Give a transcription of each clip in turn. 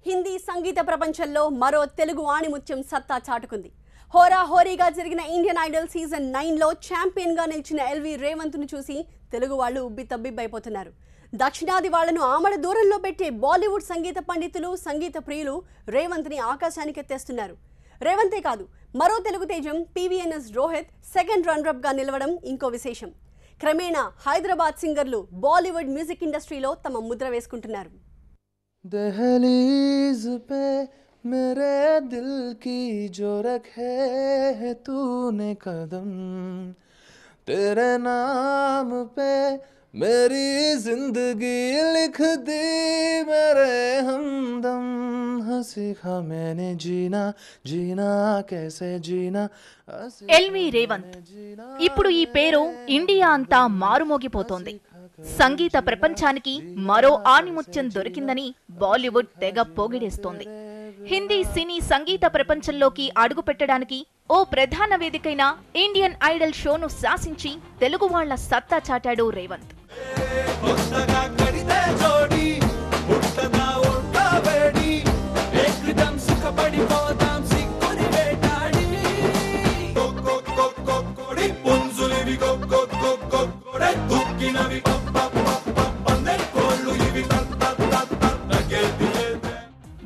హిందీ సంగీత ప్రపంచంలో మరో తెలుగు ఆణిముత్యం సత్తా చాటుకుంది. హోరాహోరీగా జరిగిన ఇండియన్ ఐడల్ సీజన్ 9లో ఛాంపియన్గా నిలిచిన ఎల్వి రేవంత్ను చూసి తెలుగు వాళ్ళు ఉబ్బితబ్బిబ్బైపోతున్నారు. దక్షిణాది వాళ్లను ఆమడ దూరంలో పెట్టే బాలీవుడ్ సంగీత పండితులు, సంగీత ప్రియులు రేవంత్ని ఆకాశానికి ఎత్తేస్తున్నారు. రేవంతే కాదు, మరో తెలుగు తేజం పీవీఎన్ఎస్ రోహిత్ సెకండ్ రన్నరప్గా నిలవడం ఇంకో విశేషం. క్రమేణా హైదరాబాద్ సింగర్లు బాలీవుడ్ మ్యూజిక్ ఇండస్ట్రీలో తమ ముద్ర వేసుకుంటున్నారు. दहलीज पे मेरे दिल की जो रखे है तूने कदम, तेरे नाम पे मेरी जिंदगी लिख दी मेरे हमदम, सीखा मैंने जीना जीना कैसे जीना. ఎల్వి రేవంత్ ఇప్పుడు ఈ పేరు ఇండియా అంతా మారుమోగిపోతోంది. సంగీత ప్రపంచానికి మరో ఆణిముత్యం దొరికిందని బాలీవుడ్ తెగ పోగిడేస్తోంది. హిందీ సినీ సంగీత ప్రపంచంలోకి అడుగు పెట్టడానికి ఓ ప్రధాన వేదికైన ఇండియన్ ఐడల్ షోను శాసించి తెలుగు వాళ్ల సత్తా చాటాడు రేవంత్.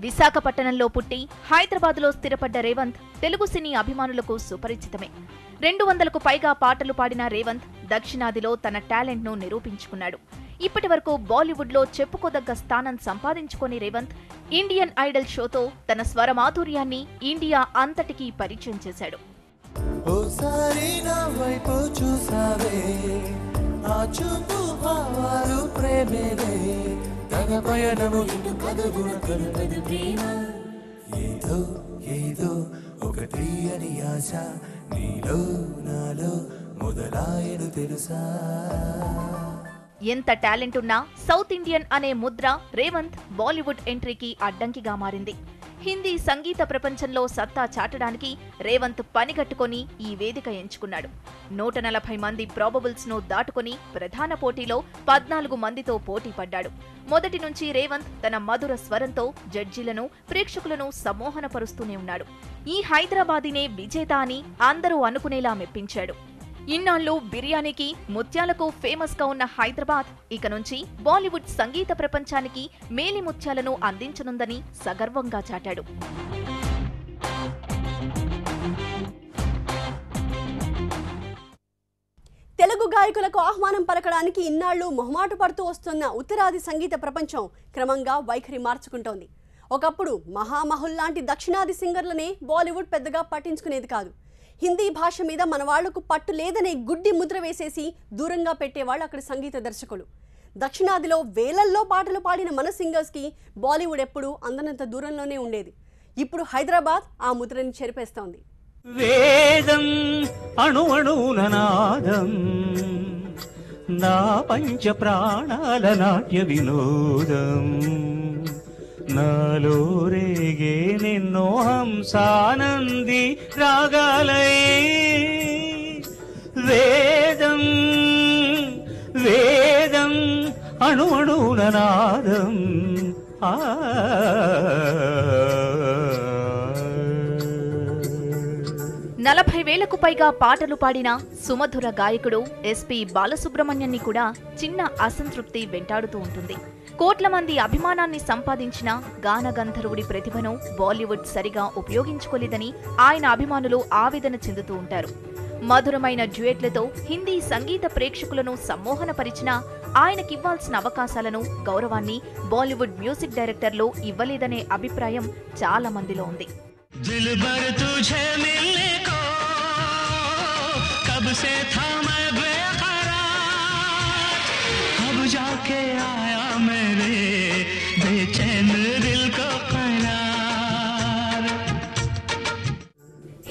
విశాఖపట్టణంలో పుట్టి హైదరాబాద్లో స్థిరపడ్డ రేవంత్ తెలుగు సినీ అభిమానులకు సుపరిచితమే. 200కు పైగా పాటలు పాడిన రేవంత్ దక్షిణాదిలో తన టాలెంట్ను నిరూపించుకున్నాడు. ఇప్పటి వరకు బాలీవుడ్లో చెప్పుకోదగ్గ స్థానం సంపాదించుకుని రేవంత్ ఇండియన్ ఐడల్ షోతో తన స్వర మాధుర్యాన్ని ఇండియా అంతటికీ పరిచయం చేశాడు. ఎంత టాలెంట్ ఉన్నా సౌత్ ఇండియన్ అనే ముద్ర రేవంత్ బాలీవుడ్ ఎంట్రీకి అడ్డంకిగా మారింది. హిందీ సంగీత ప్రపంచంలో సత్తా చాటడానికి రేవంత్ పనిగట్టుకొని ఈ వేదిక ఎంచుకున్నాడు. 140 మంది ప్రాబబుల్స్ ను దాటుకుని ప్రధాన పోటీలో 14 మందితో పోటీ పడ్డాడు. మొదటి నుంచి రేవంత్ తన మధుర స్వరంతో జడ్జీలను, ప్రేక్షకులను సమ్మోహనపరుస్తూనే ఉన్నాడు. ఈ హైదరాబాదీనే విజేత అని అందరూ అనుకునేలా మెప్పించాడు. ఇన్నాళ్లు బిర్యానీకి, ముత్యాలకు ఫేమస్ గా ఉన్న హైదరాబాద్ ఇక నుంచి బాలీవుడ్ సంగీత ప్రపంచానికి మేలి ముత్యాలను అందించనుందని సగర్వంగా చాటాడు. తెలుగు గాయకులకు ఆహ్వానం పలకడానికి ఇన్నాళ్లు మొహమాట పడుతూ వస్తున్న ఉత్తరాది సంగీత ప్రపంచం క్రమంగా వైఖరి మార్చుకుంటోంది. ఒకప్పుడు మహామహుల్ లాంటి దక్షిణాది సింగర్లనే బాలీవుడ్ పెద్దగా పట్టించుకునేది కాదు. హిందీ భాష మీద మన వాళ్లకు పట్టు లేదనే గుడ్డి ముద్ర వేసేసి దూరంగా పెట్టేవాళ్ళు అక్కడి సంగీత దర్శకులు. దక్షిణాదిలో వేలల్లో పాటలు పాడిన మన సింగర్స్కి బాలీవుడ్ ఎప్పుడూ అందనంత దూరంలోనే ఉండేది. ఇప్పుడు హైదరాబాద్ ఆ ముద్రని చెరిపేస్తోంది. వేదం అణువణువున నాదం, నా పంచ ప్రాణాల నాట్య వినోదం, నాలో రేగే నిన్నో హంసానంది రాగాలై. వేదం వేదం అణువణువున నాదం. 40,000కు పైగా పాటలు పాడిన సుమధుర గాయకుడు ఎస్పీ బాలసుబ్రహ్మణ్యాన్ని కూడా చిన్న అసంతృప్తి వెంటాడుతూ ఉంటుంది. కోట్ల మంది అభిమానాన్ని సంపాదించిన గానగంధర్వుడి ప్రతిభను బాలీవుడ్ సరిగా ఉపయోగించుకోలేదని ఆయన అభిమానులు ఆవేదన చెందుతూ ఉంటారు. మధురమైన డ్యూయెట్లతో హిందీ సంగీత ప్రేక్షకులను సమ్మోహనపరిచిన ఆయనకివ్వాల్సిన అవకాశాలను, గౌరవాన్ని బాలీవుడ్ మ్యూజిక్ డైరెక్టర్లు ఇవ్వలేదనే అభిప్రాయం చాలా మందిలో ఉంది.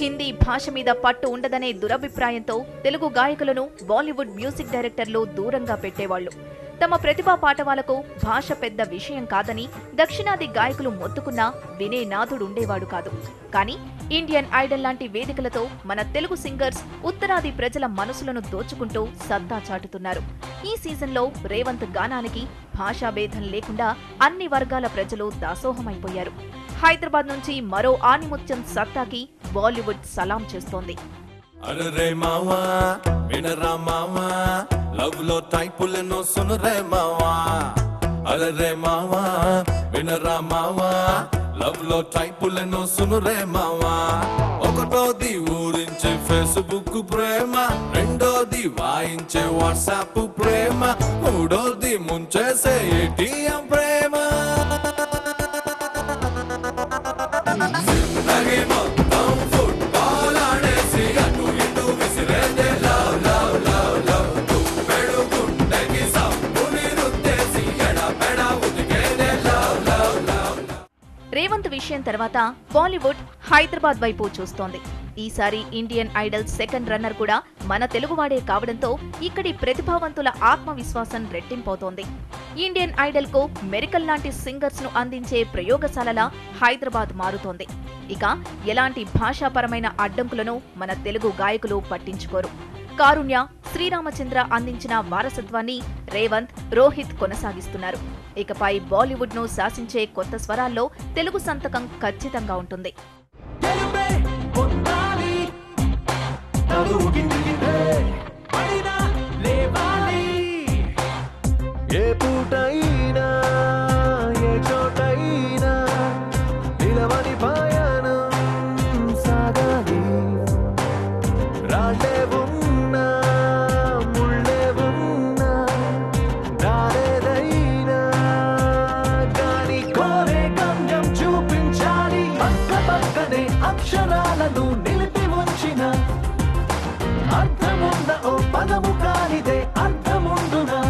హిందీ భాష మీద పట్టు ఉండదనే దురభిప్రాయంతో తెలుగు గాయకులను బాలీవుడ్ మ్యూజిక్ డైరెక్టర్లు దూరంగా పెట్టేవాళ్లు. తమ ప్రతిభా పాటవాలకు భాష పెద్ద విషయం కాదని దక్షిణాది గాయకులు మొత్తుకున్నా వినే నాథుడుండేవాడు కాదు. కానీ ఇండియన్ ఐడల్ లాంటి వేదికలతో మన తెలుగు సింగర్స్ ఉత్తరాది ప్రజల మనసులను దోచుకుంటూ సత్తా చాటుతున్నారు. ఈ సీజన్లో రేవంత్ గానానికి భాషాభేదం లేకుండా అన్ని వర్గాల ప్రజలు దాసోహమైపోయారు. హైదరాబాద్ నుంచి మరో ఆణిముత్యం సత్తాకి బాలీవుడ్ సలాం చేస్తోంది. అరే మావా వినరా మావా లవ్ లో టైపులను సునరే మావా అరే మావా వినరా మావా లవ్ లో టైపులను సునరే మావా ఒకటోది ఊరించే ఫేస్బుక్ ప్రేమ రెండోది వాయించే వాట్సాప్ ప్రేమ మూడోది ముంచేసే ఏటీఎం ప్రేమ రేవంత్ విషయం తర్వాత బాలీవుడ్ హైదరాబాద్ వైపు చూస్తోంది. ఈసారి ఇండియన్ ఐడల్ సెకండ్ రన్నర్ కూడా మన తెలుగువాడే కావడంతో ఇక్కడి ప్రతిభావంతుల ఆత్మవిశ్వాసం రెట్టింపవుతోంది. ఇండియన్ ఐడల్ కు మెరికల్ లాంటి సింగర్స్ ను అందించే ప్రయోగశాలలా హైదరాబాద్ మారుతోంది. ఇక ఎలాంటి భాషాపరమైన అడ్డంకులను మన తెలుగు గాయకులు పట్టించుకోరు. కారుణ్య, శ్రీరామచంద్ర అందించిన వారసత్వాన్ని రేవంత్, రోహిత్ కొనసాగిస్తున్నారు. ఇకపై బాలీవుడ్ ను శాసించే కొత్త స్వరాల్లో తెలుగు సంతకం ఖచ్చితంగా ఉంటుంది. ఏ పూటైనా ఏ చోటైనా నిలవని పయనం సాగాలి. రాళ్ళే ఉన్నా ముళ్ళే ఉన్నా దారేదైనా కానీ కోరే గమ్యం చూపించాలి. పక్క పక్కనే అక్షరాలను నిలిపి ఉంచిన అర్థమున్న ఓ పదము కానిదే అర్థముండునా.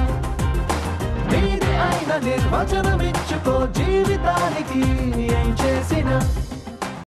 నీది అయిన నిర్వచనమిచ్చుకో జీవితానికి ఏం చేసినా.